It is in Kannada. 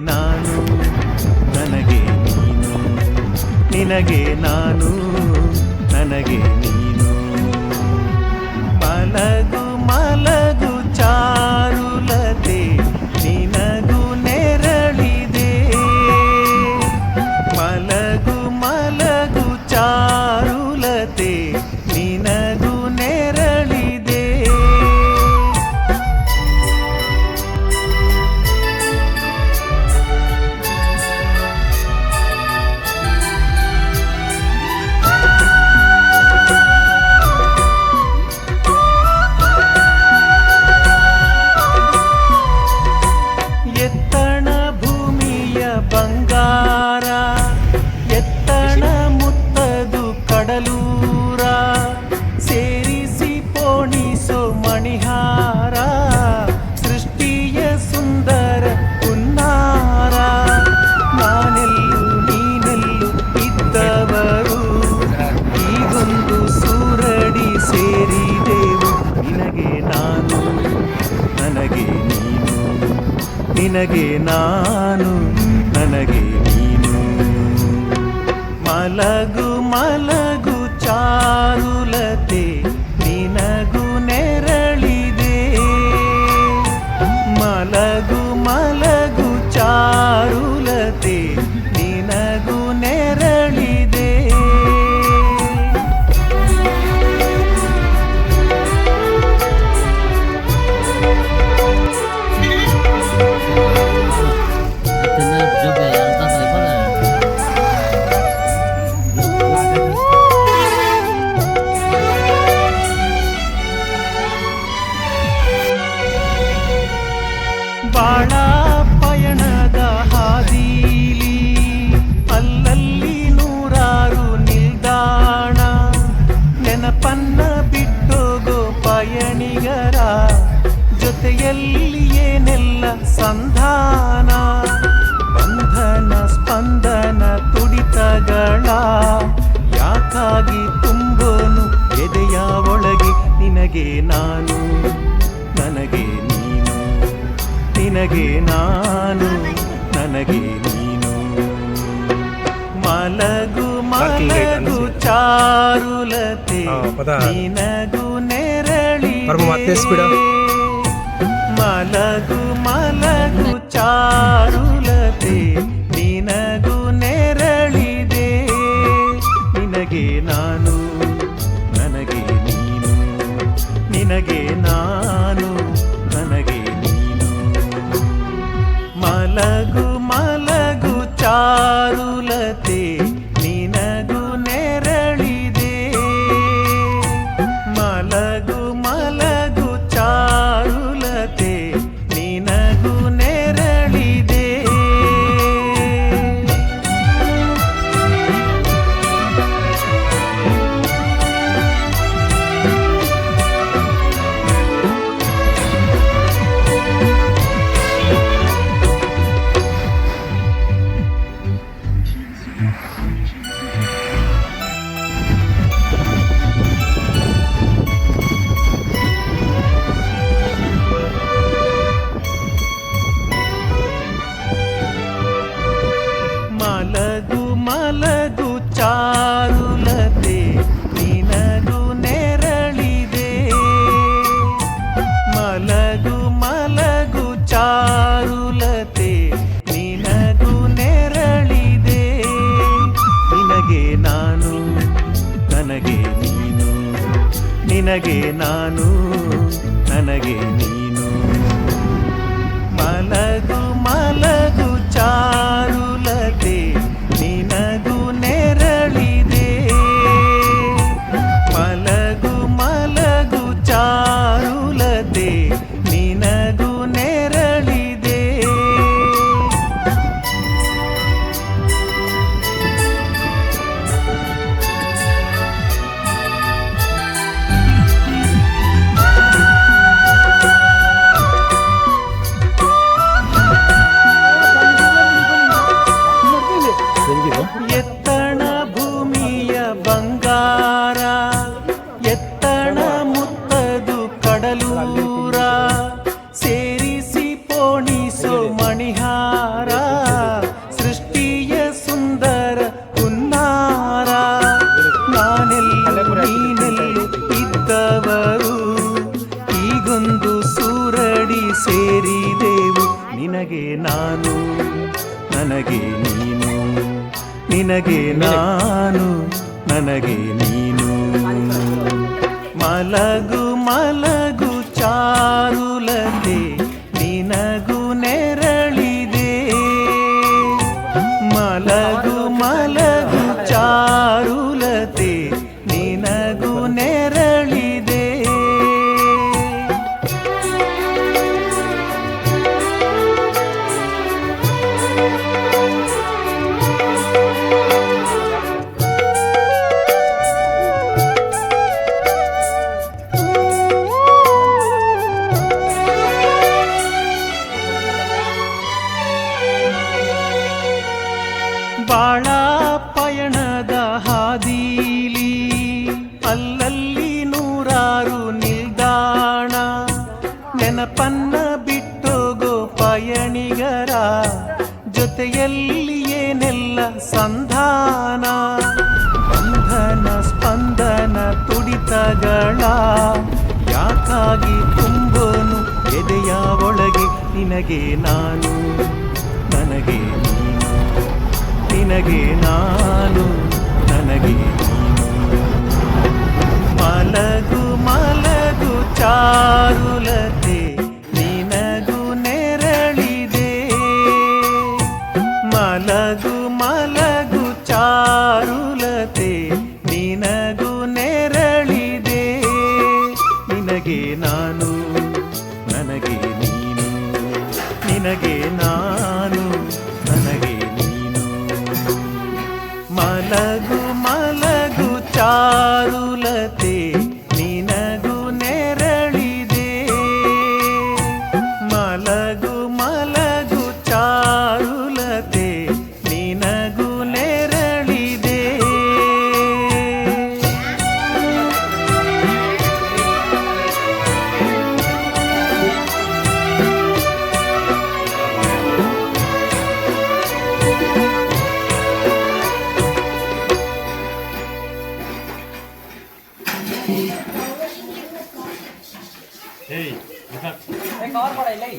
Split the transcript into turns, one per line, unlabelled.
ನಾನು ನನಗೆ ನೀನು, ನಿನಗೆ ನಾನು ನನಗೆ ನೀನು. ಮಲಗು ಮಲಗು ಚಾರುಲತೆ ನಿನಗೂ ನೆರಳಿದೆ, ಮಲಗು ಮಲಗು ಚಾರುಲತೆ ನಿನಗೂ ನೆರಳಿದೆ. ಎತ್ತಣ ಭೂಮಿಯ ಬಂಗಾರ, ಎತ್ತಣ ಮುತ್ತದು ಕಡಲೂರ, ಸೇರಿಸಿ ಪೋಣಿಸೋ ಮಣಿಹಾರ, ಸೃಷ್ಟಿಯ ಸುಂದರ ಹುನ್ನಾರ. ನಾನೆಲ್ಲೂ ನೀನೆಲ್ಲೂ ಇದ್ದವರು, ಈಗೊಂದು ಸೂರಡಿ ಸೇರಿದೆವು. ನಿನಗೆ ನಾನು ನನಗೆ ನೀನು, ನಿನಗೆ ನಾನು ನನಗೆ ನೀನು. ಮಲಗು ಮಲಗು ಚಾರುಲತೆ ನಿನಗೂ ನೆರಳಿದೆ, ಮಲಗು ಮಲಗು ಚಾರುಲತೆ ನಿನಗೂ ನೆರಳಿದೆ. ಬಾಳ ಪಯಣದ ಹಾದೀಲಿ ಅಲ್ಲಲ್ಲಿ ನೂರಾರು ನಿಲ್ದಾಣ, ನೆನಪನ್ನ ಬಿಟ್ಟೋಗೋ ಪಯಣಿಗರ ಜೊತೆಯಲ್ಲಿ ಏನೆಲ್ಲ ಸಂಧಾನ. ಬಂಧನ ಸ್ಪಂದನ ತುಡಿತಗಳ ಯಾಕಾಗಿ ತುಂಬೋನು ಎದೆಯ ಒಳಗೆ. ನಿನಗೆ ನಾನು ನನಗೆ ನೀನು, ನಿನಗೆ ನಾನು ನನಗೆ ನೀನು. ಮಲಗು ಮಲಗು ಚಾರುಲತೆ ನಿನಗೂ ನೆರಳಿದೆ, ಮಲಗು ಮಲಗು ಚಾರುಲತೆ ನಿನಗೂ ನೆರಳಿದೆ. ನಿನಗೆ ನಾನು ನನಗೆ ನೀನು, ನಿನಗೆ ನಾನು ನನಗೆ ನೀನು. ಮಲಗು ಮಲಗು ಚಾರುಲತೆ ನಿನಗೂ ನೆರಳಿದೆ, ಮಲಗು ಮಲಗು ಚಾರುಲತೆ ನಿನಗೂ ನೆರಳಿದೆ. ಮಲಗು ಮಲಗು ಚಾರುಲತೆ ನಿನಗೂ ನೆರಳಿದೆ, ಮಲಗು ಮಲಗು ಚಾರುಲತೆ ನಿನಗೂ ನೆರಳಿದೆ. ನಿನಗೆ ನಾನು ನನಗೆ ನೀನು, ನಿನಗೆ ನಾನು ನನಗೆ ನೀನು. ಮಲಗು ಮಲಗು ಚಾರುಲತೆ ನಿನಗೂ ನೆರಳಿದೆ, ಮಲಗು ಮಲಗು ಚಾರುಲತೆ ನಿನಗೂ ನೆರಳಿದೆ. ನಿನಗೆ ನಾನು ನನಗೆ ನೀನು ನಿನಗೆ ನಾನು ನನಗೆ ನೀನು ಮಲಗು ಮಲಗು ಚಾರುಲತೆ ನಿನಗೂ ನೆರಳಿದೆ ಮಲಗು ಮಲಗು ಚಾರುಲತೆ ನಿನಗೂ ನೆರಳಿದೆ ಬಾಳ ಪಯಣದ ಹಾದೀಲಿ ಅಲ್ಲಲ್ಲಿ ನೂರಾರು ನಿಲ್ದಾಣ ನೆನಪನ್ನ ಬಿಟ್ಟೋಗೋ ಪಯಣಿಗರ ಜೊತೆಯಲ್ಲಿ ಏನೆಲ್ಲ ಸಂಧಾನ ಬಂಧನ ಸ್ಪಂದನ ತುಡಿತಗಳ ಯಾಕಾಗಿ ತುಂಬೋನು ಎದೆಯ ಒಳಗೆ ನಿನಗೆ ನಾನು ನನಗೆ ನೀನು ನಿನಗೆ ನಾನು ನನಗೆ ನೀನು ಮಲಗು ಮಲಗು ಚಾರುಲತೆ ನಿನಗೂ ನೆರಳಿದೆ ಮಲಗು ಮಲಗು ಚಾರುಲತೆ ನಿನಗೂ ನೆರಳಿದೆ ನಿನಗೆ ನಾನು ನನಗೆ ನೀನು ನಿನಗೆ ನಾನು ನನಗೆ ನೀನು ಮಲಗು ಮಲಗು ಚಾರುಲತೆ ನಿನಗೂ ನೆರಳಿದೆ ಮಲಗು ಮಲಗು ಚಾರುಲತೆ ನಿನಗೂ ನೆರಳಿದೆ
Hey, kawar pala ilay.